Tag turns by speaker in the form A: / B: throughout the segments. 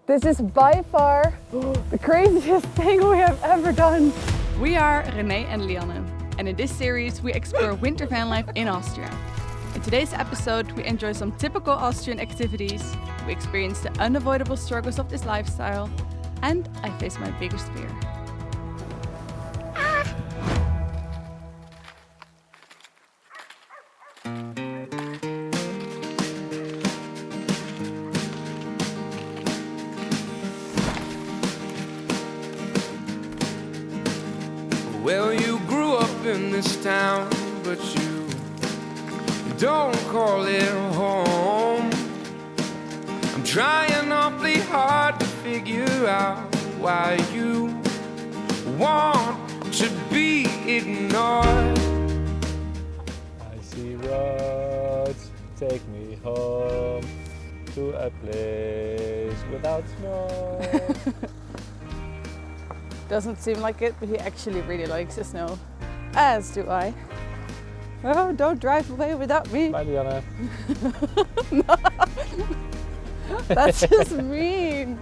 A: This is by far the craziest thing we have ever done.
B: We are René and Lianne, and in this series we explore winter van life in Austria. In today's episode we enjoy some typical Austrian activities, we experience the unavoidable struggles of this lifestyle, and I face my biggest fear.
C: Well, you grew up in this town, but you don't call it home. I'm trying awfully hard to figure out why you want to be ignored.
D: I see roads, take me home to a place without snow.
A: Doesn't seem like it, but he actually really likes the snow. As do I. Oh, don't drive away without me.
D: Bye, Lianne.
A: No. That's just mean.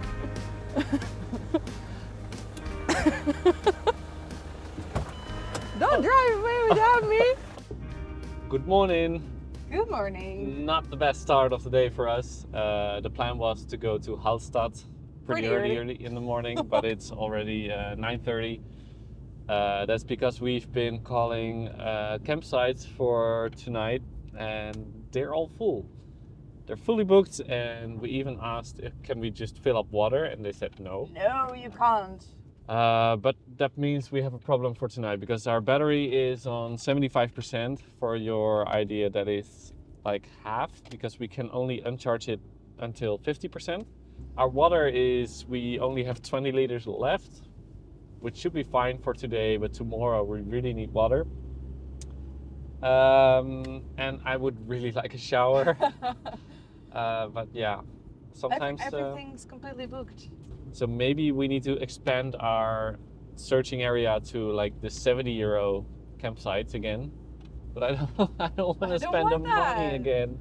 A: Don't drive away without me.
D: Good morning.
A: Good morning.
D: Not the best start of the day for us. The plan was to go to Hallstatt pretty early in the morning, but it's already 9:30. That's because we've been calling campsites for tonight and they're all full. They're fully booked, and we even asked if can we just fill up water, and they said no.
A: No, you can't.
D: But that means we have a problem for tonight because our battery is on 75%. For your idea, that is like half because we can only uncharge it until 50%. Our water we only have 20 liters left, which should be fine for today, but tomorrow we really need water. And I would really like a shower. But yeah, sometimes
A: everything's completely booked.
D: So maybe we need to expand our searching area to like the 70 euro campsites again. But I don't want to spend the money again.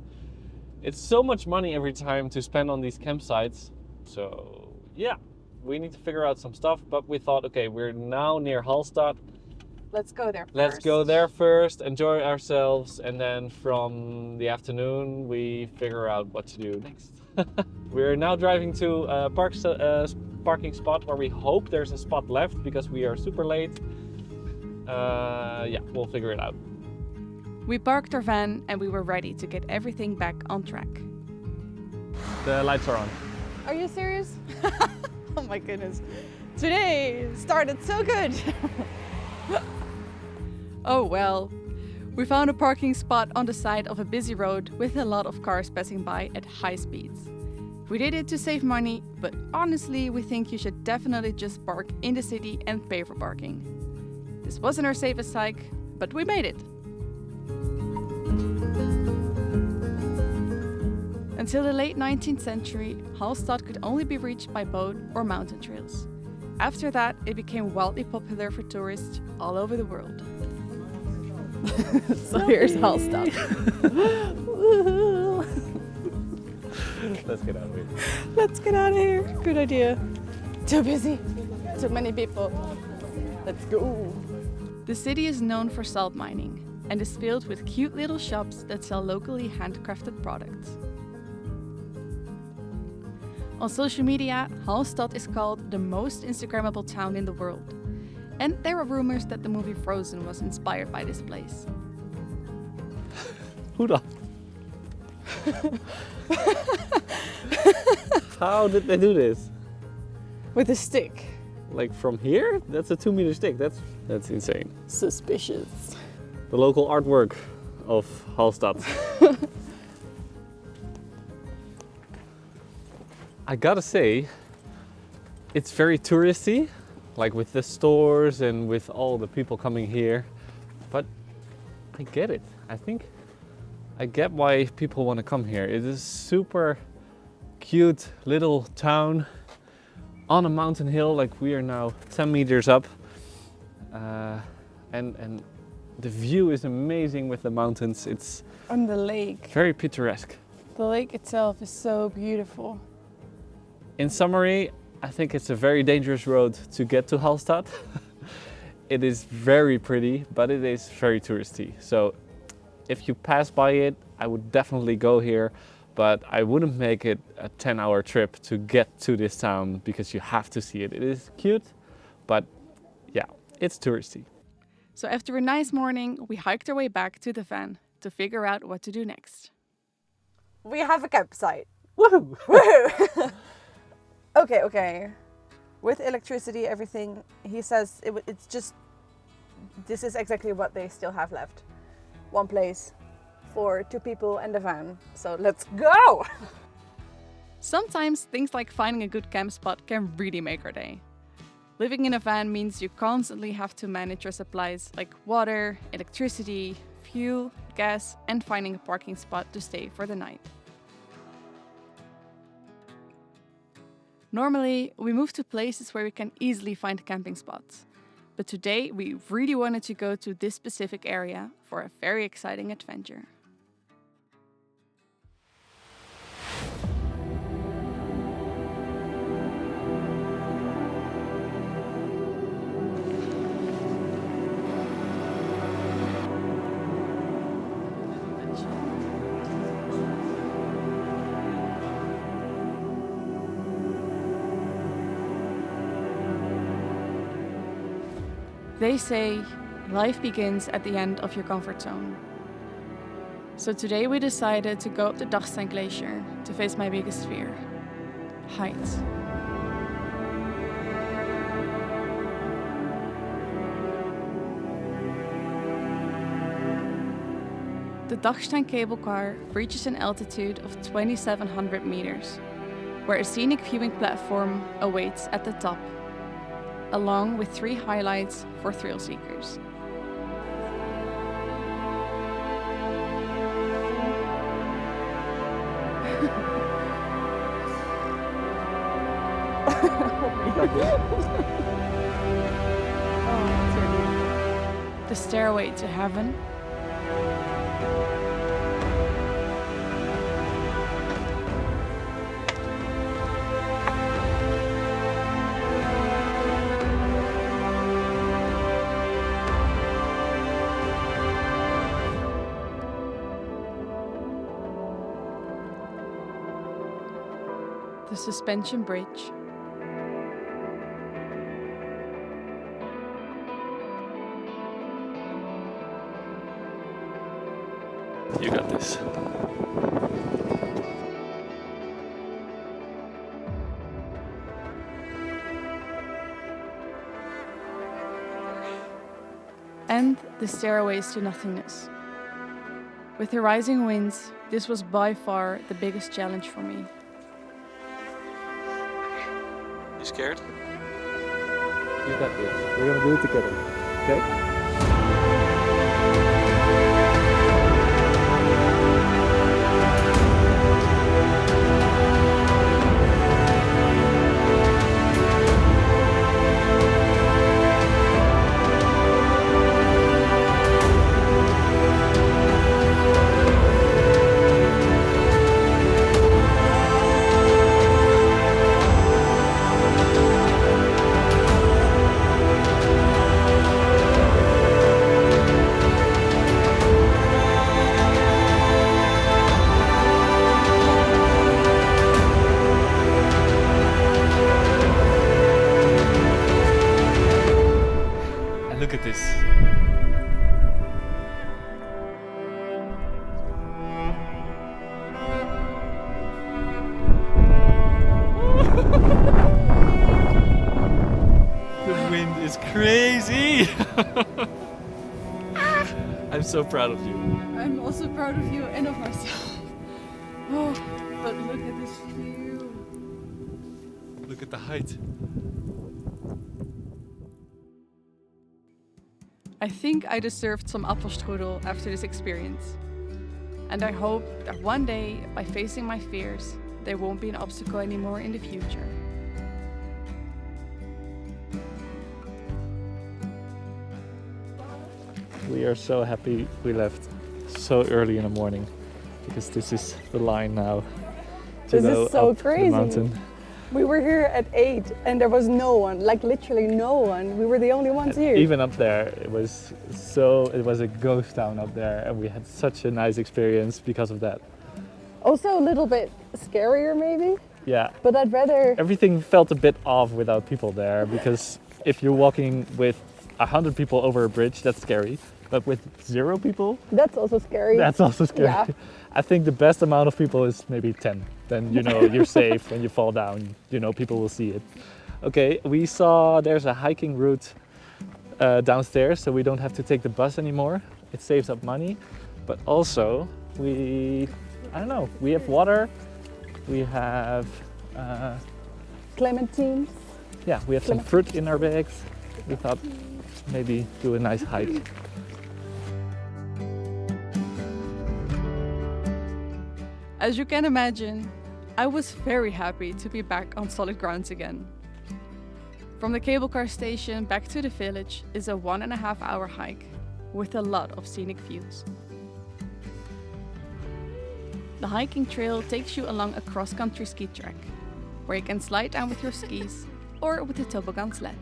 D: It's so much money every time to spend on these campsites. So yeah, we need to figure out some stuff, but we thought, okay, we're now near Hallstatt.
A: Let's go there first.
D: Let's go there first, enjoy ourselves, and then from the afternoon we figure out what to do next. We're now driving to a parking spot where we hope there's a spot left because we are super late. Yeah, we'll figure it out.
B: We parked our van and we were ready to get everything back on track.
D: The lights are on.
A: Are you serious? Oh my goodness. Today started so good.
B: Oh well. We found a parking spot on the side of a busy road with a lot of cars passing by at high speeds. We did it to save money, but honestly we think you should definitely just park in the city and pay for parking. This wasn't our safest hike, but we made it. Until the late 19th century, Hallstatt could only be reached by boat or mountain trails. After that, it became wildly popular for tourists all over the world.
A: So here's Hallstatt.
D: Let's get out of here.
A: Let's get out of here. Good idea. Too busy. Too many people. Let's go.
B: The city is known for salt mining and is filled with cute little shops that sell locally handcrafted products. On social media, Hallstatt is called the most Instagrammable town in the world. And there are rumors that the movie Frozen was inspired by this place.
D: Who the? How did they do this?
A: With a stick.
D: Like from here? That's a 2-meter stick. That's insane.
A: Suspicious.
D: The local artwork of Hallstatt. I gotta say, it's very touristy, like with the stores and with all the people coming here. But I get it. I think I get why people want to come here. It is a super cute little town on a mountain hill, like we are now 10 meters up. And the view is amazing with the mountains. It's
A: on the lake.
D: very picturesque.
A: The lake itself is so beautiful.
D: In summary, I think it's a very dangerous road to get to Hallstatt. It is very pretty, but it is very touristy. So if you pass by it, I would definitely go here, but I wouldn't make it a 10-hour trip to get to this town because you have to see it. It is cute, but yeah, it's touristy.
B: So after a nice morning, we hiked our way back to the van to figure out what to do next.
A: We have a campsite.
D: Woohoo!
A: Woohoo! Okay. With electricity, everything, he says it's just, this is exactly what they still have left. One place for 2 people and a van. So let's go!
B: Sometimes things like finding a good camp spot can really make our day. Living in a van means you constantly have to manage your supplies like water, electricity, fuel, gas, and finding a parking spot to stay for the night. Normally, we move to places where we can easily find camping spots. But today, we really wanted to go to this specific area for a very exciting adventure. They say life begins at the end of your comfort zone. So today we decided to go up the Dachstein Glacier to face my biggest fear: heights. The Dachstein cable car reaches an altitude of 2,700 meters, where a scenic viewing platform awaits at the top, along with 3 highlights for thrill seekers. The stairway to heaven, the suspension bridge,
D: You got this.
B: and the stairways to nothingness. With the rising winds, this was by far the biggest challenge for me.
D: You scared? You got this. We're gonna do it together. Okay? Look at this. The wind is crazy. I'm so proud of you.
B: I'm also proud of you and of myself. Oh, but look at this view.
D: Look at the height.
B: I think I deserved some apfelstrudel after this experience. And I hope that one day, by facing my fears, they won't be an obstacle anymore in the future.
D: We are so happy we left so early in the morning because this is the line now to
A: This
D: go
A: is so
D: up
A: crazy.
D: the mountain.
A: We were here at 8 and there was no one, like literally no one. We were the only ones here.
E: Even up there, it was a ghost town up there, and we had such a nice experience because of that.
A: Also a little bit scarier maybe,
E: Yeah,
A: but I'd rather...
E: everything felt a bit off without people there, because if you're walking with 100 people over a bridge, that's scary. But with 0 people,
A: That's also scary.
E: that's also scary.
A: Yeah.
E: I think the best amount of people is maybe 10. Then you know you're safe when you fall down. You know people will see it. Okay, we saw there's a hiking route downstairs, so we don't have to take the bus anymore. It saves up money, but also we have water. We have
A: Clementines.
E: yeah, we have some fruit in our bags. We thought maybe do a nice hike.
B: As you can imagine, I was very happy to be back on solid grounds again. From the cable car station back to the village is a 1.5 hour hike with a lot of scenic views. The hiking trail takes you along a cross-country ski track, where you can slide down with your skis or with a toboggan sled.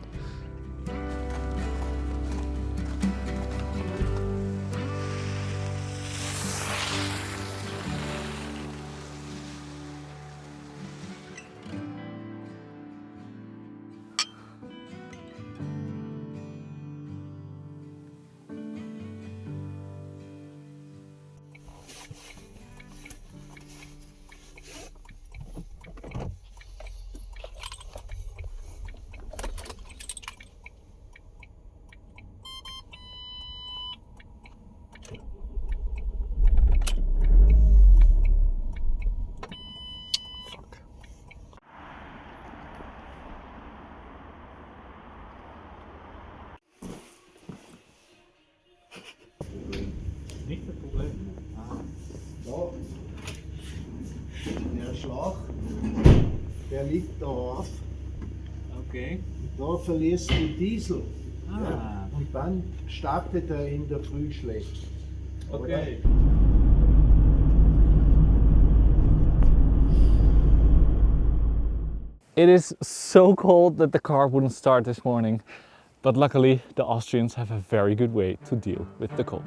E: Nicht das Problem.
F: Da, der Schlauch, der liegt da auf.
E: Okay.
F: Da verlierst du Diesel.
E: Ah.
F: Ja, und dann startet er in der Früh schlecht.
E: Okay. It is so cold that the car wouldn't start this morning, but luckily the Austrians have a very good way to deal with the cold.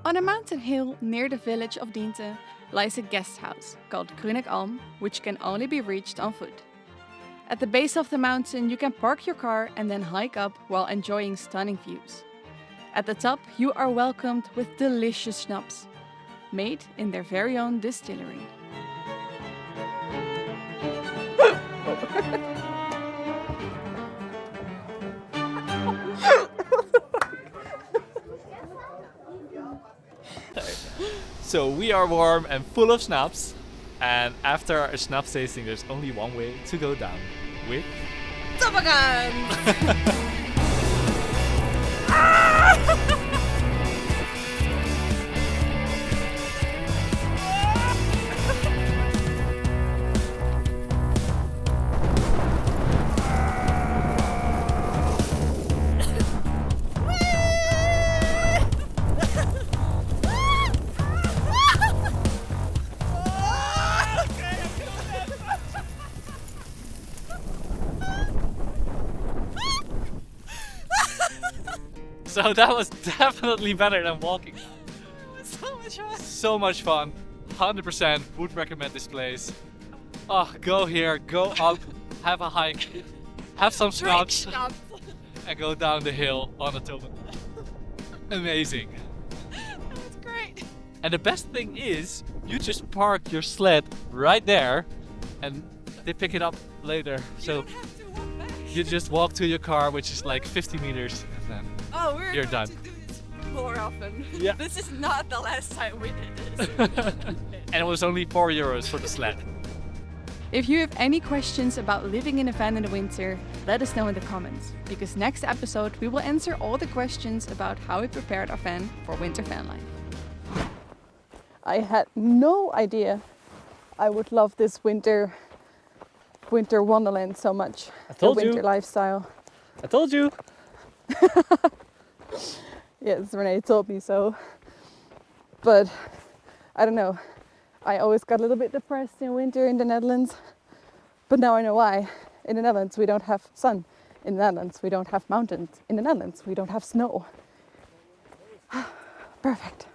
B: On a mountain hill near the village of Diente lies a guest house called Grüneck Alm, which can only be reached on foot. At the base of the mountain you can park your car and then hike up while enjoying stunning views. At the top you are welcomed with delicious schnapps, made in their very own distillery.
E: So we are warm and full of schnapps, and after a schnapps tasting there's only one way to go down, with
B: Toboggan!
E: So that was definitely better than walking.
B: So much fun!
E: So much fun. 100% would recommend this place. Oh, go here, go up, have a hike, have some schnapps, and go down the hill on a toboggan. Amazing.
B: That's great!
E: And the best thing is, you just park your sled right there, and they pick it up later. So
B: have to walk back.
E: you just walk to your car, which is like 50 meters, and then
B: Oh, we're
E: You're
B: going
E: done.
B: to do this more often.
E: Yeah.
B: This is not the last time we did this.
E: and it was only €4 for the sled.
B: If you have any questions about living in a van in the winter, Let us know in the comments, because next episode we will answer all the questions about how we prepared our van for winter van life.
A: I had no idea I would love this winter wonderland so much.
E: I told
A: the
E: you.
A: winter lifestyle.
E: I told you.
A: Yes, Renee told me so. But I don't know. I always got a little bit depressed in winter in the Netherlands. But now I know why. In the Netherlands we don't have sun. In the Netherlands we don't have mountains. In the Netherlands we don't have snow. Perfect.